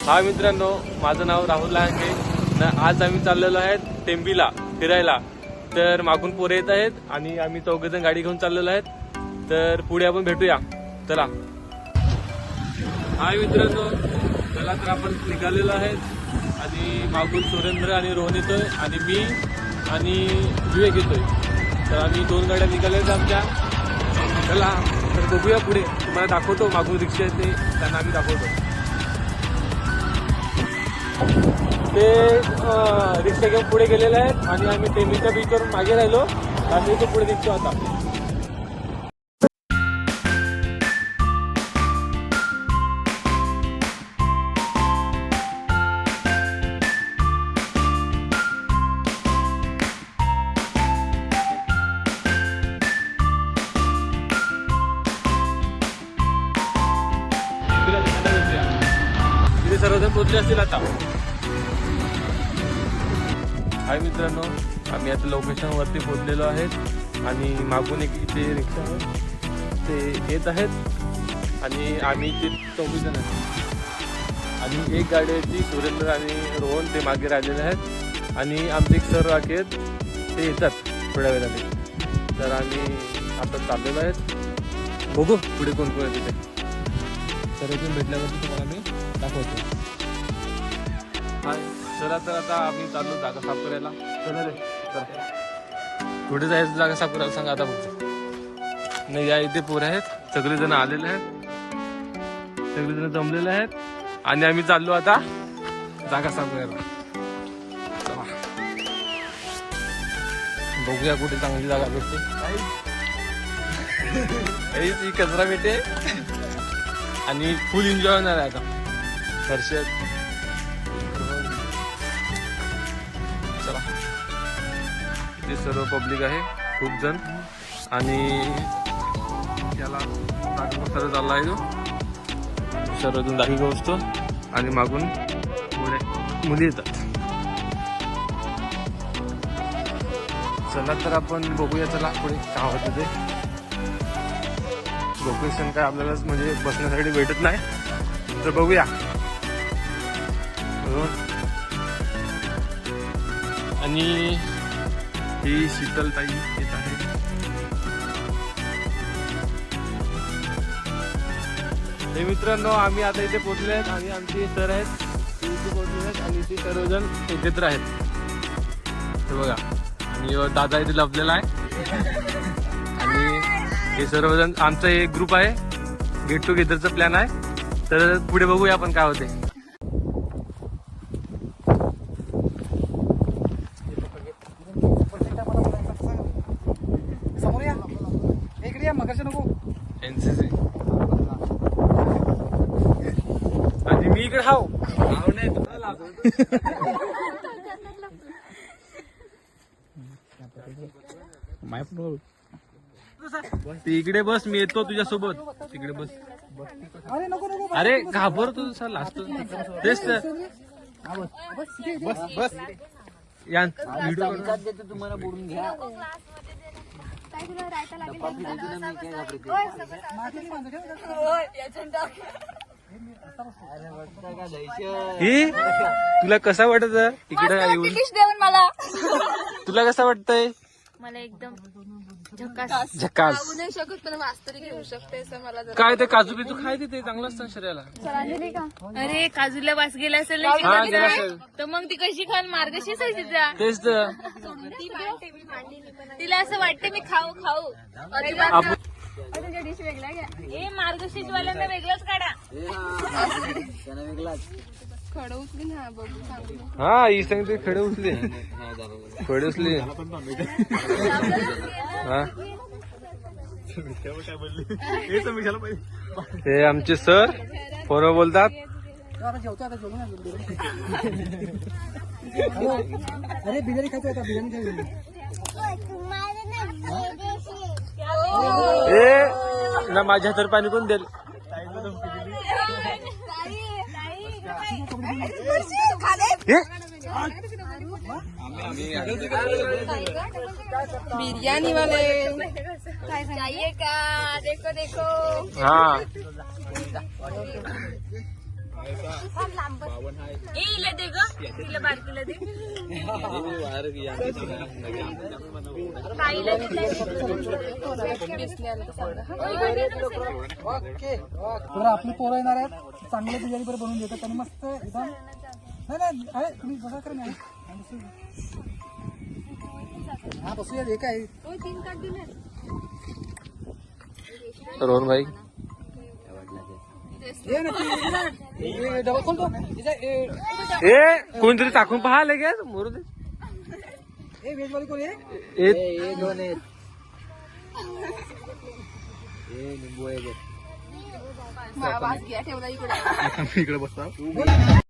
हा मित्रांनो, माझं नाव राहुल लांगे न आज आम्ही चाललेलो आहेत टेंबीला फिरायला। तर मागून पोरे येत आहेत आणि आम्ही चौघजण गाडी घेऊन चाललेलो आहेत। तर पुढे आपण भेटूया, चला। हाय मित्रांनो, चला तर आपण निघालेलो आहेत आणि मागून सुरेंद्र आणि रोहन येतोय आणि मी आणि विवेक येतोय। तर आम्ही 2 गाड्या निघाल्या आहेत आमच्या। चला तर बघूया पुढे, तुम्हाला दाखवतो मागून रिक्षा येते त्यांना आम्ही दाखवतो। ते रिक्षा घेऊन पुढे गेलेले आहेत आणि आम्ही टेंबीच्या बीचवरून मागे राहिलो आणि तो पुढे रिक्षा होता। तिथे सर्वजण पोहोचले असतील आता। हाय मित्रांनो, आम्ही आता लोकेशन वरती पोहोचलेलो आहेत आणि मागून एक इथे रिक्षा आहे ते येत आहेत आणि आम्ही ते 24 जण आहेत आणि एक गाडी आहे ती सुरेंद्र आणि रोहन ते मागे राहिलेले आहेत आणि आमचे एक सर राखे आहेत ते येतात थोड्या वेळाने। तर आम्ही आता चाललेलो आहेत, बघू पुढे कोण कोण आहे तिथे। सर्वजण भेटल्यावरती तुम्हाला मी दाखवतो। हाय, चला तर आता आम्ही चाललो जागा साफ करायला। चला रे, चला कुठे जायचं जागा साफ करायला सांगा आता फक्त। नाही, या इथे पोरं आहेत, सगळेजण आलेले आहेत, सगळेजण जमलेले आहेत आणि आम्ही चाललो आता जागा साफ करायला। चला बघूया कुठे चांगली जागा भेटते। ही कचरा भेटे आणि फुल एन्जॉय होणार आहे आता। हर्षद, चला इथे सर्व पब्लिक आहे, खूप जण आणि त्याला जागा सर्व चालला आहे तो सर्वजण जागी पोहोचतो आणि मागून पुढे मुली येतात। चला तर आपण बघूया, चला पुढे काय होतं ते। लोकेशन काय आपल्याला म्हणजे बसण्यासाठी भेटत नाही, तर बघूया। आणि ही शीतलताई येत आहे। हे मित्रांनो, आम्ही आता इथे पोहोचले आहेत आणि आमचे सर आहेत ते इथे पोहोचले आहेत आणि ते सर्वजण एकत्र आहेत, हे बघा। आणि दादा इथे लपलेला आहे आणि हे सर्वजण आमचा एक ग्रुप आहे, गेट टुगेदरचा प्लॅन आहे। तर पुढे बघूया आपण काय होते। एनसीसी आणि मी इकडे हाव नाही इकडे बस, मी येतो तुझ्यासोबत, तिकडे बस। अरे घाबरतो सर, लास्ट तेच बस या व्हिडिओ देतो तुम्हाला, बोलून घ्या। तुला कसा वाटत इकडे येऊन? मला तुला कसं वाटतंय? मला एकदम झकास झकास खाऊ नाही शकत पण वास्तविक घेऊ शकते असं मला जरा काय ते काजू बिजू खाय ते चांगलं असतं शरीराला। अरे काजूला वास गेला असेल ना हा, तिला, गेला असेल। तर मग ती कशी खाल, मार्गशी तिचा तेच तर तिला असं वाटतं मी खाऊ खाऊ। आपण डिश वेगळा घ्या, हे मार्गशीर्ष वाल्यांना वेगळंच काढा। खडं उचलून हा बघू सांगू। हा ही सांगते खडे उचले, खडे उचले। हा हे आमचे सर पोरं बोलतात। अरे बिर्याणी खायचं आता, बिर्याणी खायची। ए ना माझ्या हातावर पाणी कोण देईल? बिरयानी वाले चाहिए क्या? देखो देखो हाँ ए इला दे ग तिला बारकीला दे ताईला दे तर आपली पोरं येणार आहेत चांगले बिर्याणी पण बनवून देतात आणि मस्त एकदम नाही नाही अरे तुम्ही बघा खरं नाही हा बसूया हे काय रोहन भाई ये ना ते डबा खोलतो ए कोणतरी टाकून पहा लगेच मोरू दे ए वेजवाली कोण आहे ए दोन आहेत निंबू आहे ठेवला इकडे इकडे बसता